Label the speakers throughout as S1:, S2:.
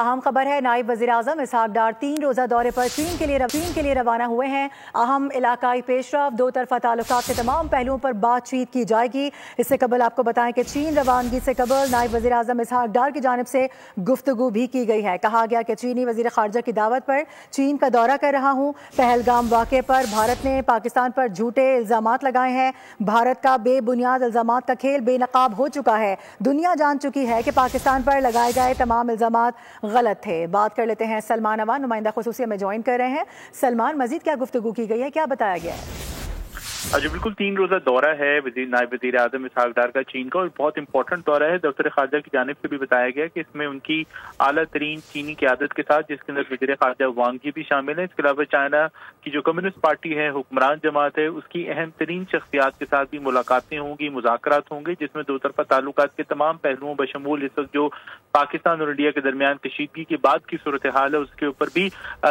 S1: अहम खबर है, नायब वज़ीर-ए-आज़म इसहाक डार 3 रोज़ा दौरे पर चीन के लिए रवाना हुए हैं। अहम इलाकाई पेशरफ, दो तरफ़ा ताल्लुकात के तमाम पहलुओं पर बातचीत की जाएगी। इससे कबल आपको बताएं कि चीन रवानगी से कबल नायब वज़ीर-ए-आज़म इसहाक डार की जानिब से गुफ्तगू भी की गई है। कहा गया कि चीनी वज़ीर ख़ारजा की दावत पर चीन का दौरा कर रहा हूँ। पहलगाम वाक़े पर भारत ने पाकिस्तान पर झूठे इल्ज़ामात लगाए हैं। भारत का बेबुनियाद इल्ज़ामात का खेल बेनकाब हो चुका है। दुनिया जान चुकी है कि पाकिस्तान पर लगाए गए तमाम इल्ज़ामात गलत थे। बात कर लेते हैं सलमान अवान, नुमाइंदा खुसूसी में ज्वाइन कर रहे हैं। सलमान, मजीद क्या गुफ्तगू की गई है, क्या बताया गया है?
S2: जी बिल्कुल, 3 रोज़ा दौरा है नायब वज़ीर-ए-आज़म इसहाक डार का चीन का, और बहुत इंपॉर्टेंट दौरा है। दफ्तर ख़ारजा की जानिब से भी बताया गया कि इसमें उनकी आला तरीन चीनी क़यादत के साथ, जिसके अंदर वज़ीर ख़ारजा वांग जी भी शामिल हैं, इसके अलावा चाइना की जो कम्युनिस्ट पार्टी है, हुक्मरान जमात है, उसकी अहम तरीन शख्सियात के साथ भी मुलाकातें होंगी, मुज़ाकरात होंगे, जिसमें दो तरफ़ा ताल्लुकात के तमाम पहलुओं बशमूल इस वक्त जो पाकिस्तान और इंडिया के दरमियान कशीदगी के बाद की सूरत हाल है उसके ऊपर भी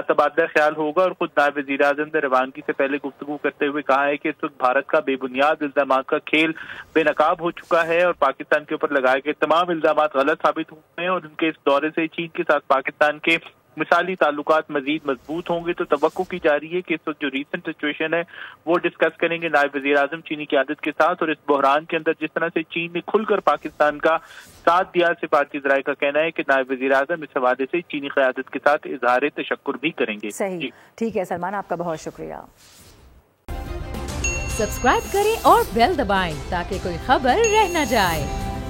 S2: तबादला ख्याल होगा। और खुद नायब वज़ीर-ए-आज़म ने रवानगी से पहले गुफ्तगू करते हुए कहा है कि इस वक्त भारत का बेबुनियाद इल्जामात का खेल बेनकाब हो चुका है और पाकिस्तान के ऊपर लगाए गए तमाम इल्जामात गलत साबित हुए हैं, और उनके इस दौरे से चीन के साथ पाकिस्तान के मिसाली ताल्लुकात मजीद मजबूत होंगे। तो तवक्को की जा रही है कि इस वक्त जो रीसेंट सिचुएशन है वो डिस्कस करेंगे नायब वज़ीर-ए-आज़म चीनी क़यादत के साथ। और इस बहरान के अंदर जिस तरह से चीन ने खुलकर पाकिस्तान का साथ दिया, सिफारती ज़राए का कहना है कि नायब वज़ीर-ए-आज़म इस हवाले से चीनी क़यादत के साथ इजहार तशक्कुर भी करेंगे।
S1: सही, ठीक है सलमान, आपका बहुत शुक्रिया।
S3: सब्सक्राइब करें और बेल दबाएं ताकि कोई खबर रह न जाए।